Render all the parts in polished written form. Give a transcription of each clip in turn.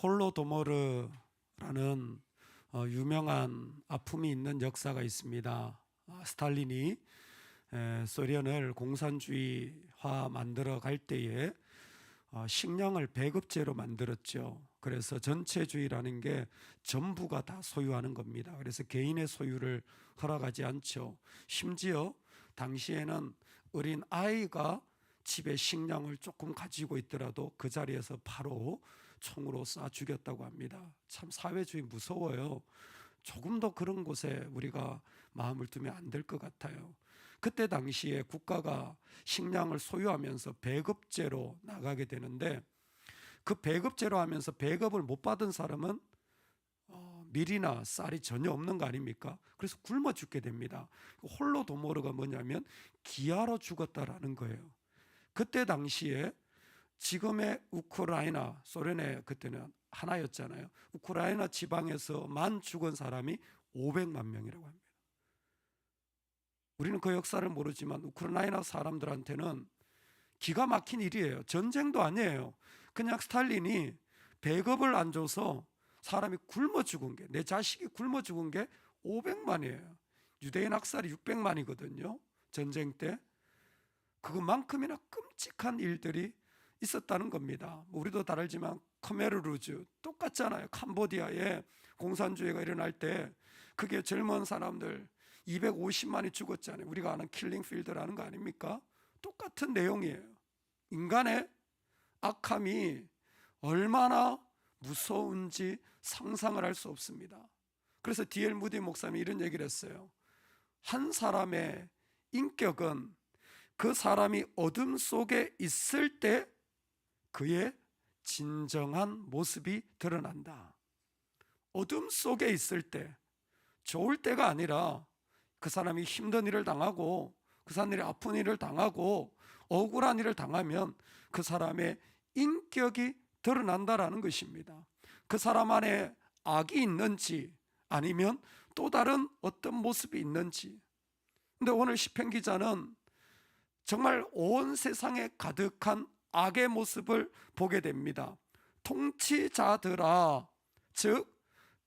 홀로도모르라는 유명한 아픔이 있는 역사가 있습니다. 스탈린이 소련을 공산주의화 만들어 갈 때에 식량을 배급제로 만들었죠. 그래서 전체주의라는 게 전부가 다 소유하는 겁니다. 그래서 개인의 소유를 허락하지 않죠. 심지어 당시에는 어린 아이가 집에 식량을 조금 가지고 있더라도 그 자리에서 바로 총으로 쏴 죽였다고 합니다. 참 사회주의 무서워요. 조금 더 그런 곳에 우리가 마음을 두면 안 될 것 같아요. 그때 당시에 국가가 식량을 소유하면서 배급제로 나가게 되는데, 그 배급제로 하면서 배급을 못 받은 사람은 밀이나 쌀이 전혀 없는 거 아닙니까? 그래서 굶어 죽게 됩니다. 홀로도모르가 뭐냐면 기아로 죽었다라는 거예요. 그때 당시에 지금의 우크라이나, 소련의 그때는 하나였잖아요. 우크라이나 지방에서만 죽은 사람이 500만 명이라고 합니다. 우리는 그 역사를 모르지만 우크라이나 사람들한테는 기가 막힌 일이에요. 전쟁도 아니에요. 그냥 스탈린이 배급을 안 줘서 사람이 굶어 죽은 게, 내 자식이 굶어 죽은 게 500만이에요. 유대인 학살이 600만이거든요. 전쟁 때. 그것만큼이나 끔찍한 일들이 있었다는 겁니다. 우리도 다 알지만 khmer rouge 똑같잖아요. 캄보디아에 공산주의가 일어날 때 그게 젊은 사람들 250만이 죽었잖아요. 우리가 아는 킬링필드라는 거 아닙니까? 똑같은 내용이에요. 인간의 악함이 얼마나 무서운지 상상을 할 수 없습니다. 그래서 D.L. 무디 목사님이 이런 얘기를 했어요. 한 사람의 인격은 그 사람이 어둠 속에 있을 때 그의 진정한 모습이 드러난다. 어둠 속에 있을 때, 좋을 때가 아니라 그 사람이 힘든 일을 당하고 그 사람이 아픈 일을 당하고 억울한 일을 당하면 그 사람의 인격이 드러난다라는 것입니다. 그 사람 안에 악이 있는지 아니면 또 다른 어떤 모습이 있는지. 근데 오늘 시편 기자는 정말 온 세상에 가득한 악의 모습을 보게 됩니다. 통치자들아, 즉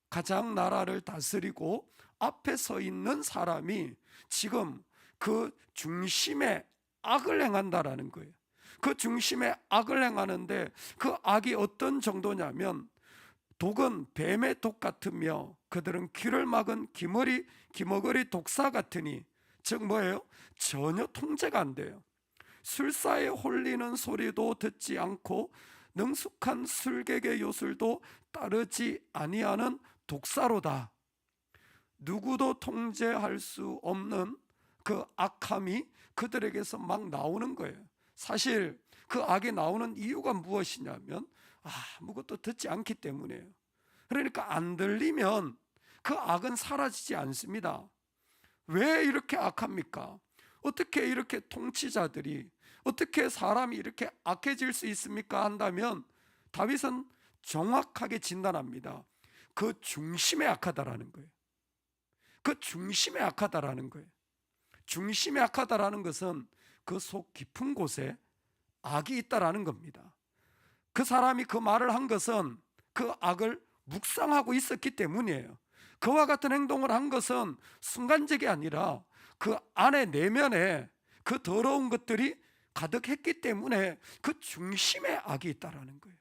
가장 나라를 다스리고 앞에 서 있는 사람이 지금 그 중심에 악을 행한다라는 거예요. 그 중심에 악을 행하는데 그 악이 어떤 정도냐면, 독은 뱀의 독 같으며 그들은 귀를 막은 기머거리 독사 같으니, 즉 뭐예요? 전혀 통제가 안 돼요. 술사에 홀리는 소리도 듣지 않고 능숙한 술객의 요술도 따르지 아니하는 독사로다. 누구도 통제할 수 없는 그 악함이 그들에게서 막 나오는 거예요. 사실 그 악이 나오는 이유가 무엇이냐면 아무것도 듣지 않기 때문이에요. 그러니까 안 들리면 그 악은 사라지지 않습니다. 왜 이렇게 악합니까? 어떻게 이렇게 통치자들이, 어떻게 사람이 이렇게 악해질 수 있습니까? 한다면 다윗은 정확하게 진단합니다. 그 중심에 악하다라는 거예요. 그 중심에 악하다라는 거예요. 중심에 악하다라는 것은 그 속 깊은 곳에 악이 있다라는 겁니다. 그 사람이 그 말을 한 것은 그 악을 묵상하고 있었기 때문이에요. 그와 같은 행동을 한 것은 순간적이 아니라 그 안에 내면에 그 더러운 것들이 가득했기 때문에 그 중심에 악이 있다라는 거예요.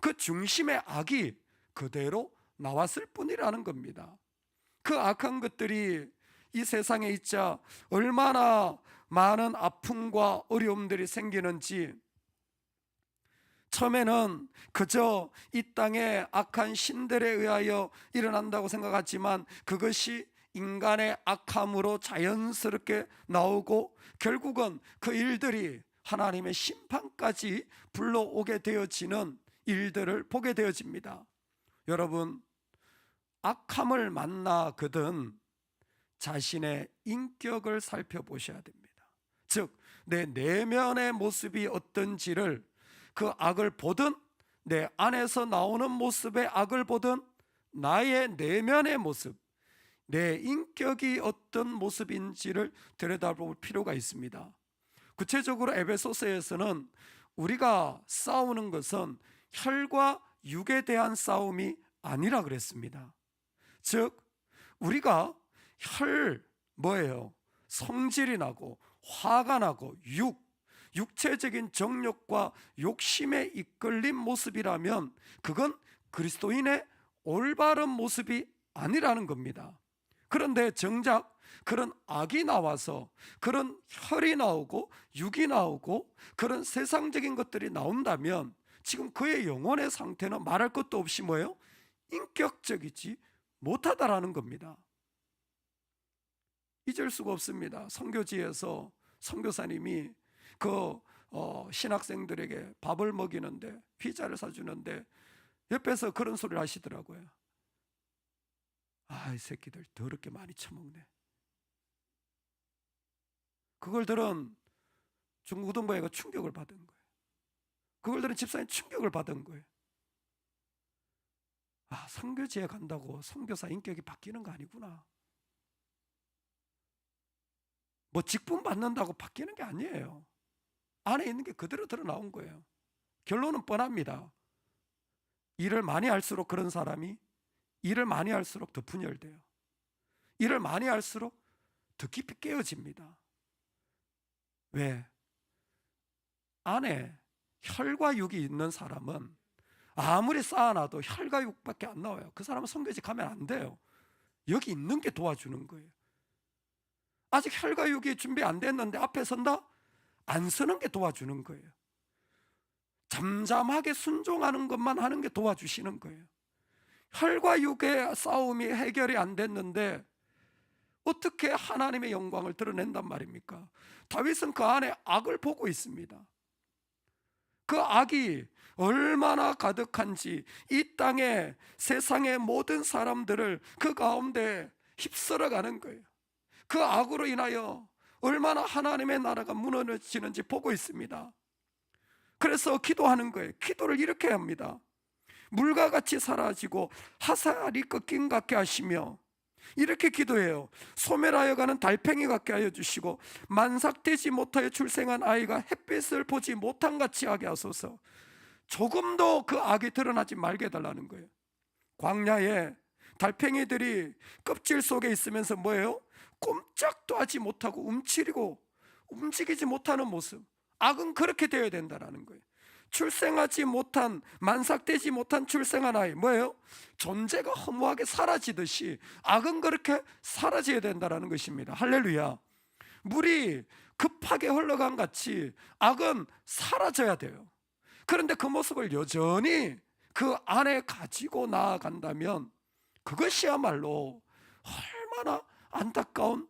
그 중심에 악이 그대로 나왔을 뿐이라는 겁니다. 그 악한 것들이 이 세상에 있자 얼마나 많은 아픔과 어려움들이 생기는지, 처음에는 그저 이 땅의 악한 신들에 의하여 일어난다고 생각했지만 그것이 인간의 악함으로 자연스럽게 나오고 결국은 그 일들이 하나님의 심판까지 불러오게 되어지는 일들을 보게 되어집니다. 여러분, 악함을 만나거든 자신의 인격을 살펴보셔야 됩니다. 즉, 내 내면의 모습이 어떤지를, 그 악을 보든 내 안에서 나오는 모습의 악을 보든 나의 내면의 모습, 내 인격이 어떤 모습인지를 들여다볼 필요가 있습니다. 구체적으로 에베소서에서는 우리가 싸우는 것은 혈과 육에 대한 싸움이 아니라 그랬습니다. 즉 우리가 뭐예요? 성질이 나고 화가 나고 육체적인 정욕과 욕심에 이끌린 모습이라면 그건 그리스도인의 올바른 모습이 아니라는 겁니다. 그런데 정작 그런 악이 나와서 그런 혈이 나오고 육이 나오고 그런 세상적인 것들이 나온다면 지금 그의 영혼의 상태는 말할 것도 없이 뭐예요? 인격적이지 못하다라는 겁니다. 잊을 수가 없습니다. 선교지에서 선교사님이 그 신학생들에게 밥을 먹이는데, 피자를 사주는데 옆에서 그런 소리를 하시더라고요. 이 새끼들 더럽게 많이 처먹네. 그걸 들은 중고등부회가 충격을 받은 거예요. 그걸 들은 집사님 충격을 받은 거예요. 선교지에 간다고 선교사 인격이 바뀌는 거 아니구나. 뭐 직분 받는다고 바뀌는 게 아니에요. 안에 있는 게 그대로 드러나온 거예요. 결론은 뻔합니다. 일을 많이 할수록 그런 사람이 일을 많이 할수록 더 분열돼요. 일을 많이 할수록 더 깊이 깨어집니다. 왜? 안에 혈과 육이 있는 사람은 아무리 쌓아놔도 혈과 육밖에 안 나와요. 그 사람은 선교지 가면 안 돼요. 여기 있는 게 도와주는 거예요. 아직 혈과 육이 준비 안 됐는데 앞에 선다? 안 서는 게 도와주는 거예요. 잠잠하게 순종하는 것만 하는 게 도와주시는 거예요. 혈과 육의 싸움이 해결이 안 됐는데 어떻게 하나님의 영광을 드러낸단 말입니까? 다윗은 그 안에 악을 보고 있습니다. 그 악이 얼마나 가득한지 이 땅에 세상의 모든 사람들을 그 가운데 휩쓸어가는 거예요. 그 악으로 인하여 얼마나 하나님의 나라가 무너지는지 보고 있습니다. 그래서 기도하는 거예요. 기도를 이렇게 합니다. 물과 같이 사라지고 화살이 꺾인 같게 하시며, 이렇게 기도해요. 소멸하여 가는 달팽이 같게 하여 주시고 만삭되지 못하여 출생한 아이가 햇빛을 보지 못한 같이 하게 하소서. 조금도 그 악이 드러나지 말게 해달라는 거예요. 광야에 달팽이들이 껍질 속에 있으면서 뭐예요? 꼼짝도 하지 못하고 움츠리고 움직이지 못하는 모습, 악은 그렇게 되어야 된다는 거예요. 출생하지 못한, 만삭되지 못한 출생한 아이, 뭐예요? 존재가 허무하게 사라지듯이 악은 그렇게 사라져야 된다는 것입니다. 할렐루야. 물이 급하게 흘러간 같이 악은 사라져야 돼요. 그런데 그 모습을 여전히 그 안에 가지고 나아간다면 그것이야말로 얼마나 안타까운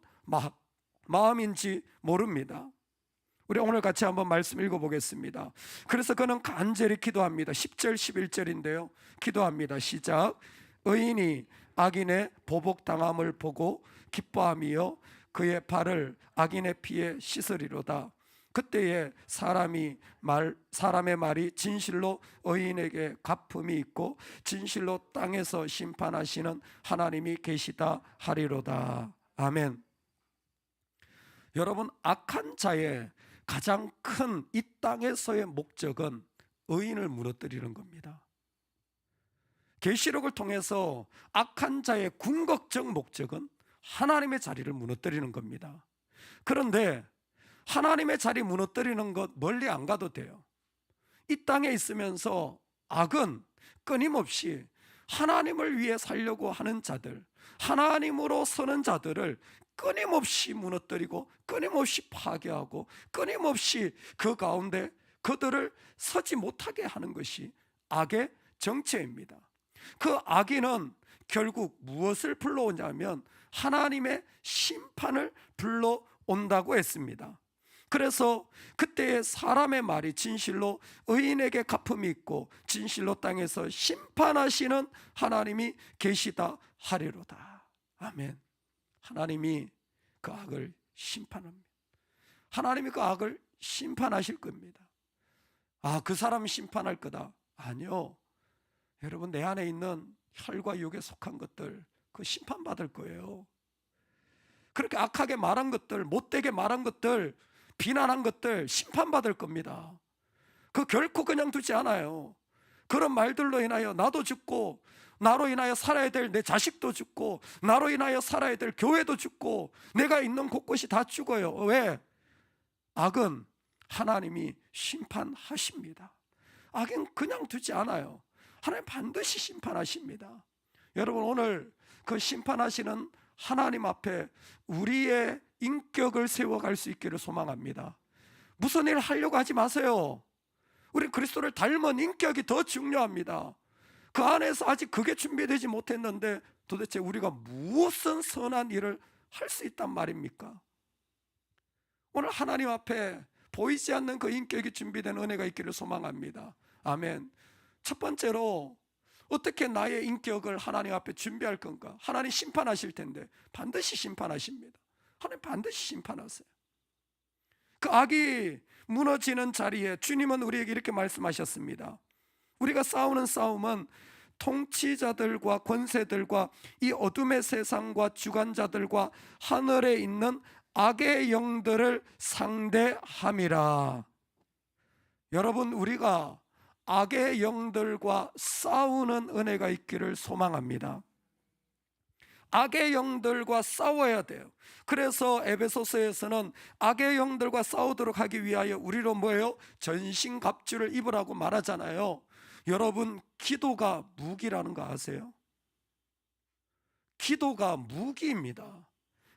마음인지 모릅니다. 우리 오늘 같이 한번 말씀 읽어보겠습니다. 그래서 그는 간절히 기도합니다. 10절 11절인데요 기도합니다. 시작. 의인이 악인의 보복당함을 보고 기뻐하며 그의 발을 악인의 피에 씻으리로다. 그때에 사람의 말이 진실로 의인에게 갚음이 있고 진실로 땅에서 심판하시는 하나님이 계시다 하리로다. 아멘. 여러분, 악한 자의 가장 큰 이 땅에서의 목적은 의인을 무너뜨리는 겁니다. 계시록을 통해서 악한 자의 궁극적 목적은 하나님의 자리를 무너뜨리는 겁니다. 그런데 하나님의 자리 무너뜨리는 것 멀리 안 가도 돼요. 이 땅에 있으면서 악은 끊임없이 하나님을 위해 살려고 하는 자들, 하나님으로 서는 자들을 끊임없이 무너뜨리고 끊임없이 파괴하고 끊임없이 그 가운데 그들을 서지 못하게 하는 것이 악의 정체입니다. 그 악인은 결국 무엇을 불러오냐면 하나님의 심판을 불러온다고 했습니다. 그래서 그때의 사람의 말이 진실로 의인에게 갚음이 있고 진실로 땅에서 심판하시는 하나님이 계시다 하리로다. 아멘. 하나님이 그 악을 심판합니다. 하나님이 그 악을 심판하실 겁니다. 그 사람 심판할 거다. 아니요. 여러분, 내 안에 있는 혈과 육에 속한 것들, 그 심판받을 거예요. 그렇게 악하게 말한 것들, 못되게 말한 것들, 비난한 것들 심판받을 겁니다. 그 결코 그냥 두지 않아요. 그런 말들로 인하여 나도 죽고, 나로 인하여 살아야 될 내 자식도 죽고, 나로 인하여 살아야 될 교회도 죽고, 내가 있는 곳곳이 다 죽어요. 왜? 악은 하나님이 심판하십니다. 악은 그냥 두지 않아요. 하나님 반드시 심판하십니다. 여러분, 오늘 그 심판하시는 하나님 앞에 우리의 인격을 세워갈 수 있기를 소망합니다. 무슨 일 하려고 하지 마세요. 우리 그리스도를 닮은 인격이 더 중요합니다. 그 안에서 아직 그게 준비되지 못했는데 도대체 우리가 무슨 선한 일을 할 수 있단 말입니까? 오늘 하나님 앞에 보이지 않는 그 인격이 준비된 은혜가 있기를 소망합니다. 아멘. 첫 번째로 어떻게 나의 인격을 하나님 앞에 준비할 건가? 하나님 심판하실 텐데 반드시 심판하십니다. 하나님 반드시 심판하세요. 그 악이 무너지는 자리에 주님은 우리에게 이렇게 말씀하셨습니다. 우리가 싸우는 싸움은 통치자들과 권세들과 이 어둠의 세상과 주관자들과 하늘에 있는 악의 영들을 상대함이라. 여러분, 우리가 악의 영들과 싸우는 은혜가 있기를 소망합니다. 악의 영들과 싸워야 돼요. 그래서 에베소서에서는 악의 영들과 싸우도록 하기 위하여 우리로 뭐예요? 전신갑주를 입으라고 말하잖아요. 여러분, 기도가 무기라는 거 아세요? 기도가 무기입니다.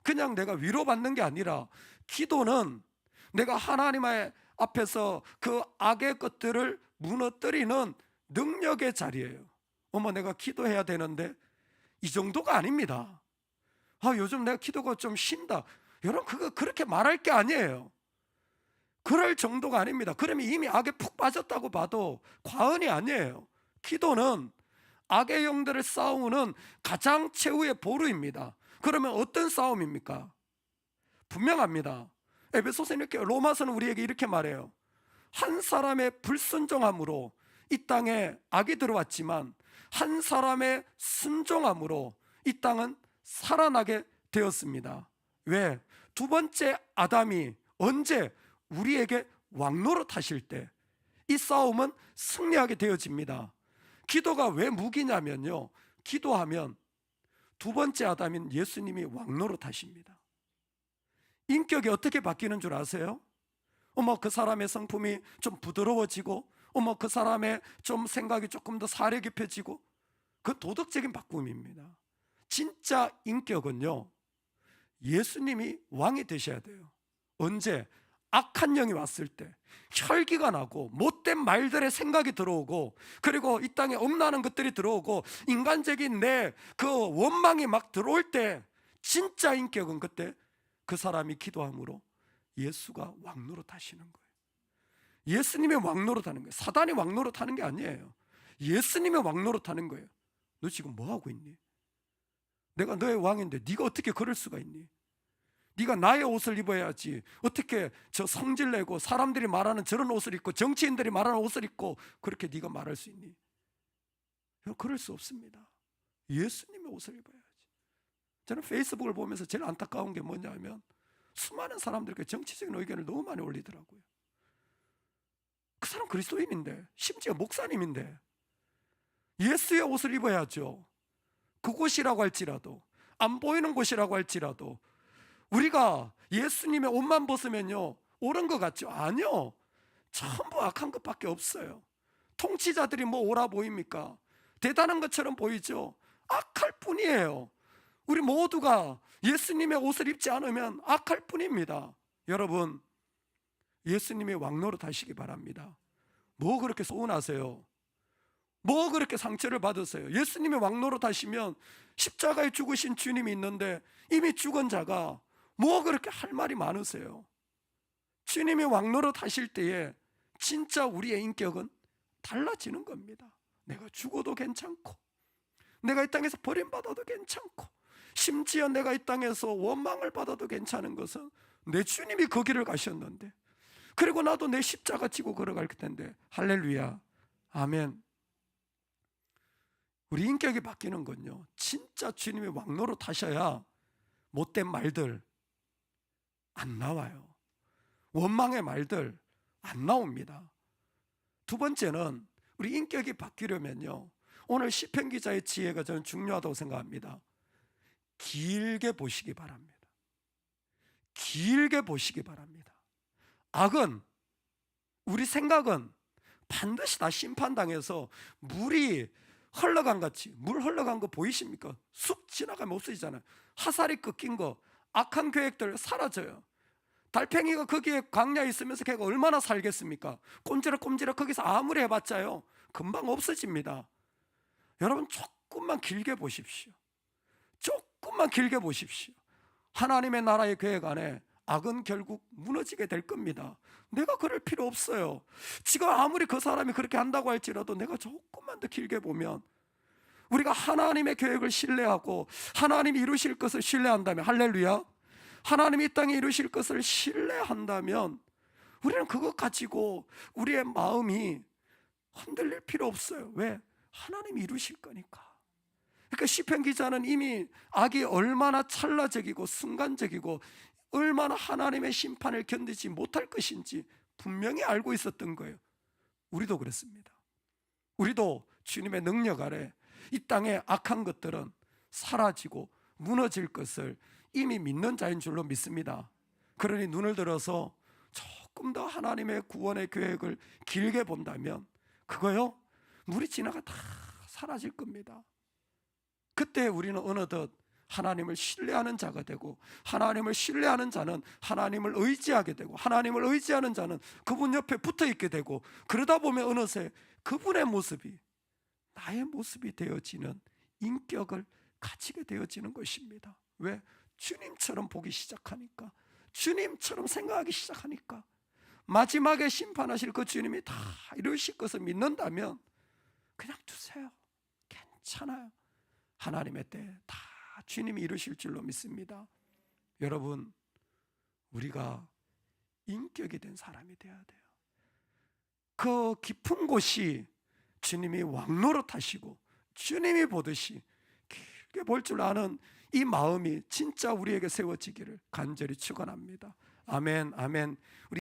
그냥 내가 위로받는 게 아니라 기도는 내가 하나님 앞에서 그 악의 것들을 무너뜨리는 능력의 자리예요. 어머, 내가 기도해야 되는데 이 정도가 아닙니다. 요즘 내가 기도가 좀 쉰다. 여러분, 그거 그렇게 말할 게 아니에요. 그럴 정도가 아닙니다. 그러면 이미 악에 푹 빠졌다고 봐도 과언이 아니에요. 기도는 악의 영들을 싸우는 가장 최후의 보루입니다. 그러면 어떤 싸움입니까? 분명합니다. 에베소서는 이렇게, 로마서는 우리에게 이렇게 말해요. 한 사람의 불순종함으로 이 땅에 악이 들어왔지만 한 사람의 순종함으로 이 땅은 살아나게 되었습니다. 왜? 두 번째 아담이 언제 우리에게 왕노릇 하실 때 이 싸움은 승리하게 되어집니다. 기도가 왜 무기냐면요, 기도하면 두 번째 아담인 예수님이 왕노릇 하십니다. 인격이 어떻게 바뀌는 줄 아세요? 어머, 그 사람의 성품이 좀 부드러워지고, 어머, 그 사람의 좀 생각이 조금 더 사려 깊어지고, 그 도덕적인 바꿈입니다. 진짜 인격은요, 예수님이 왕이 되셔야 돼요. 언제? 악한 영이 왔을 때, 혈기가 나고 못된 말들의 생각이 들어오고, 그리고 이 땅에 엄나는 것들이 들어오고, 인간적인 내 그 원망이 막 들어올 때, 진짜 인격은 그때 그 사람이 기도함으로 예수가 왕노릇 하시는 거예요. 예수님의 왕노릇 하는 거예요. 사단이 왕노릇 하는 게 아니에요. 예수님의 왕노릇 하는 거예요. 너 지금 뭐 하고 있니? 내가 너의 왕인데 네가 어떻게 그럴 수가 있니? 네가 나의 옷을 입어야지. 어떻게 저 성질내고 사람들이 말하는 저런 옷을 입고 정치인들이 말하는 옷을 입고 그렇게 네가 말할 수 있니? 그럴 수 없습니다. 예수님의 옷을 입어야지. 저는 페이스북을 보면서 제일 안타까운 게 뭐냐면 수많은 사람들이 정치적인 의견을 너무 많이 올리더라고요. 그 사람 그리스도인인데, 심지어 목사님인데 예수의 옷을 입어야죠. 그곳이라고 할지라도, 안 보이는 곳이라고 할지라도 우리가 예수님의 옷만 벗으면요 옳은 것 같죠? 아니요, 전부 악한 것밖에 없어요. 통치자들이 뭐 옳아 보입니까? 대단한 것처럼 보이죠? 악할 뿐이에요. 우리 모두가 예수님의 옷을 입지 않으면 악할 뿐입니다. 여러분, 예수님의 왕노릇 하시기 바랍니다. 뭐 그렇게 서운하세요? 뭐 그렇게 상처를 받으세요? 예수님의 왕노릇 하시면 십자가에 죽으신 주님이 있는데 이미 죽은 자가 뭐 그렇게 할 말이 많으세요? 주님이 왕노릇 하실 때에 진짜 우리의 인격은 달라지는 겁니다. 내가 죽어도 괜찮고, 내가 이 땅에서 버림받아도 괜찮고, 심지어 내가 이 땅에서 원망을 받아도 괜찮은 것은 내 주님이 그 길을 가셨는데, 그리고 나도 내 십자가 지고 걸어갈 텐데. 할렐루야, 아멘. 우리 인격이 바뀌는 건요, 진짜 주님이 왕노릇 하셔야 못된 말들 안 나와요. 원망의 말들 안 나옵니다. 두 번째는 우리 인격이 바뀌려면요, 오늘 시편 기자의 지혜가 저는 중요하다고 생각합니다. 길게 보시기 바랍니다. 길게 보시기 바랍니다. 악은, 우리 생각은 반드시 다 심판당해서 물이 흘러간 같이, 물 흘러간 거 보이십니까? 쑥 지나가면 없어지잖아요. 화살이 꺾인 거, 악한 계획들 사라져요. 달팽이가 거기에 광야에 있으면서 걔가 얼마나 살겠습니까? 꼼지락꼼지락 거기서 아무리 해봤자요, 금방 없어집니다. 여러분, 조금만 길게 보십시오. 조금만 길게 보십시오. 하나님의 나라의 계획 안에 악은 결국 무너지게 될 겁니다. 내가 그럴 필요 없어요. 지금 아무리 그 사람이 그렇게 한다고 할지라도 내가 조금만 더 길게 보면, 우리가 하나님의 계획을 신뢰하고 하나님이 이루실 것을 신뢰한다면, 할렐루야, 하나님이 이 땅에 이루실 것을 신뢰한다면 우리는 그것 가지고 우리의 마음이 흔들릴 필요 없어요. 왜? 하나님이 이루실 거니까. 그러니까 시편 기자는 이미 악이 얼마나 찰나적이고 순간적이고 얼마나 하나님의 심판을 견디지 못할 것인지 분명히 알고 있었던 거예요. 우리도 그렇습니다. 우리도 주님의 능력 아래 이 땅의 악한 것들은 사라지고 무너질 것을 이미 믿는 자인 줄로 믿습니다. 그러니 눈을 들어서 조금 더 하나님의 구원의 계획을 길게 본다면 그거요, 물이 지나가 다 사라질 겁니다. 그때 우리는 어느덧 하나님을 신뢰하는 자가 되고, 하나님을 신뢰하는 자는 하나님을 의지하게 되고, 하나님을 의지하는 자는 그분 옆에 붙어 있게 되고, 그러다 보면 어느새 그분의 모습이 나의 모습이 되어지는 인격을 가지게 되어지는 것입니다. 왜? 주님처럼 보기 시작하니까, 주님처럼 생각하기 시작하니까. 마지막에 심판하실 그 주님이 다 이루실 것을 믿는다면 그냥 두세요. 괜찮아요. 하나님의 때 다 주님이 이루실 줄로 믿습니다. 여러분, 우리가 인격이 된 사람이 되어야 돼요. 그 깊은 곳이 주님이 왕노릇하시고 주님이 보듯이 길게 볼 줄 아는 이 마음이 진짜 우리에게 세워지기를 간절히 축원합니다. 아멘, 아멘.